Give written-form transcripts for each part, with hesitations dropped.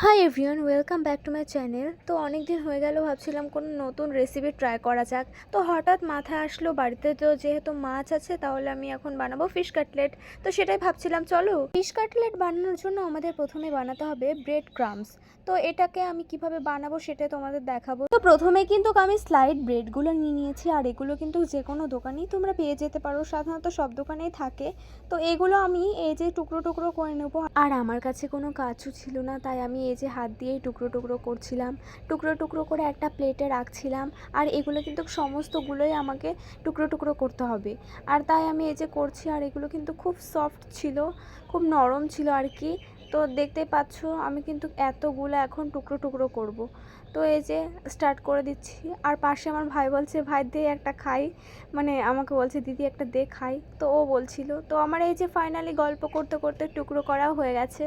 Hi everyone, welcome back to my channel. তো অনেক দিন হয়ে গেল, ভাবছিলাম কোনো নতুন রেসিপি ট্রাই করা যাক। তো হঠাৎ মাথায় আসলো বাড়িতে তো যেহেতু মাছ আছে, তাহলে আমি এখন বানাবো ফিশ কাটলেট। তো সেটাই ভাবছিলাম, চলো ফিশ কাটলেট বানানোর জন্য আমাদের প্রথমে বানাতে হবে ব্রেড ক্রাম্বস। তো এটাকে আমি কিভাবে বানাবো সেটাই তোমাদের দেখাবো। তো প্রথমে কিন্তু আমি স্লাইড ব্রেডগুলো নিয়ে নিয়েছি, আর এগুলো কিন্তু যে কোনো দোকানেই তোমরা পেয়ে যেতে পারো, সাধারণত সব দোকানেই থাকে। তো এগুলো আমি এই যে টুকরো টুকরো করে নেবো। আর আমার কাছে কোনো কাজও ছিল না, তাই আমি এই যে হাত দিয়েই টুকরো টুকরো করছিলাম, টুকরো টুকরো করে একটা প্লেটে রাখছিলাম। আর এগুলো কিন্তু সমস্তগুলোই আমাকে টুকরো টুকরো করতে হবে, আর তাই আমি এই যে করছি। আর এগুলো কিন্তু খুব সফট ছিল, খুব নরম ছিল আর কি। তো দেখতেই পাচ্ছ আমি কিন্তু এতগুলো এখন টুকরো টুকরো করব। তো এই যে স্টার্ট করে দিচ্ছি। আর পাশে আমার ভাই বলছে, ভাই দে একটা খাই, মানে আমাকে বলছে দিদি একটা দে খাই। তো ও বলছিল। তো আমার এই যে ফাইনালি গল্প করতে করতে টুকরো করা হয়ে গেছে।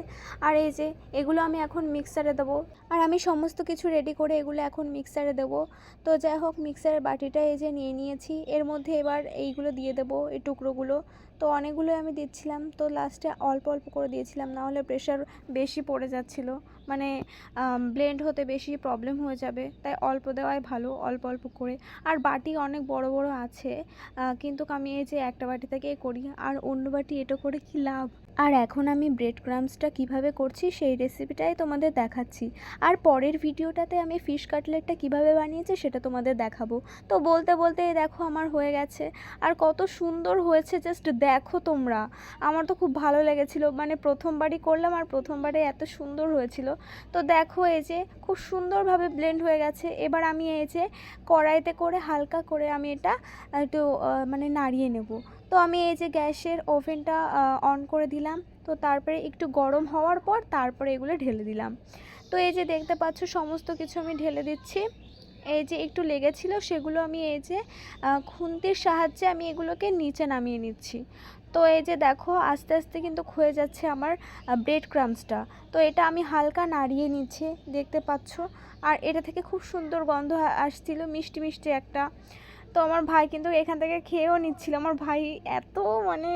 আর এই যে এগুলো আমি এখন মিক্সারে দেবো। আর আমি সমস্ত কিছু রেডি করে এগুলো এখন মিক্সারে দেবো। তো যাই হোক, মিক্সারের বাটিটা এই যে নিয়ে নিয়েছি, এর মধ্যে এবার এইগুলো দিয়ে দেবো, এই টুকরোগুলো। তো অনেকগুলোই আমি দিচ্ছিলাম, তো লাস্টে অল্প অল্প করে দিয়েছিলাম, নাহলে প্রেশার বেশি পড়ে যাচ্ছিলো, মানে ব্লেন্ড হতে বেশি প্রবলেম হয়ে যাবে, তাই অল্প দেওয়াই ভালো, অল্প অল্প করে। আর বাটি অনেক বড় বড় আছে, কিন্তু আমি এই যে একটা বাটি থেকেই করি, আর অন্য বাটি এটো করে কি লাভ। আর এখন আমি ব্রেড ক্রাম্বসটা কীভাবে করছি সেই রেসিপিটাই তোমাদের দেখাচ্ছি। আর পরের ভিডিওটাতে আমি ফিশ কাটলেটটা কিভাবে বানিয়েছি সেটা তোমাদের দেখাবো। তো বলতে বলতে দেখো আমার হয়ে গেছে, আর কত সুন্দর হয়েছে জাস্ট দেখো তোমরা। আমার তো খুব ভালো লেগেছিলো, মানে প্রথমবারই করলাম আর প্রথমবারে এত সুন্দর হয়েছিল। তো দেখো এই যে খুব সুন্দরভাবে ব্লেন্ড হয়ে গেছে। এবার আমি এই যে কড়াইতে করে হালকা করে আমি এটা একটু মানে নাড়িয়ে নেব। তো আমি এই যে গ্যাসের ওভেনটা অন করে দিলাম। তো তারপরে একটু গরম হওয়ার পর তারপরে এগুলো ঢেলে দিলাম। তো এই যে দেখতে পাচ্ছ সমস্ত কিছু আমি ঢেলে দিচ্ছি। এই যে একটু লেগেছিল সেগুলো আমি এই যে খুন্তির সাহায্যে আমি এগুলোকে নিচে নামিয়ে নিচ্ছি। তো এই যে দেখো আস্তে আস্তে কিন্তু ক্ষয়ে যাচ্ছে আমার ব্রেড ক্রাম্বসটা। তো এটা আমি হালকা নাড়িয়ে নিচ্ছি, দেখতে পাচ্ছ। আর এটা থেকে খুব সুন্দর গন্ধ আসছিল, মিষ্টি মিষ্টি একটা। তো আমার ভাই কিন্তু এখান থেকে খেয়েও নিচ্ছিল, আমার ভাই এত মানে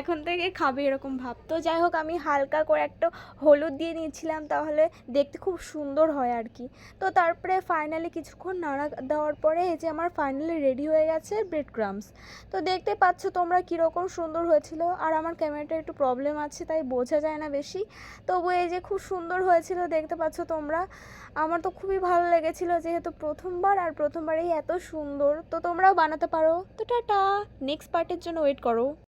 এখন থেকে খাবে এরকম ভাব। তো যাই হোক, আমি হালকা করে একটা হলুদ দিয়ে নিয়েছিলাম, তাহলে দেখতে খুব সুন্দর হয় আর কি। তো তারপরে ফাইনালি কিছুক্ষণ নাড়া দেওয়ার পরে এই যে আমার ফাইনালি রেডি হয়ে গেছে ব্রেড ক্রাম্বস। তো দেখতে পাচ্ছ তোমরা কীরকম সুন্দর হয়েছিল। আর আমার ক্যামেরাটা একটু প্রবলেম আছে, তাই বোঝা যায় না বেশি। তবু এই যে খুব সুন্দর হয়েছিল, দেখতে পাচ্ছ তোমরা। আমার তো খুবই ভালো লেগেছিলো, যেহেতু প্রথমবার, আর প্রথমবারেই এত সুন্দর। তো তোমরাও বানাতে পারো। তো টাটা, নেক্সট পার্টের জন্য ওয়েট করো।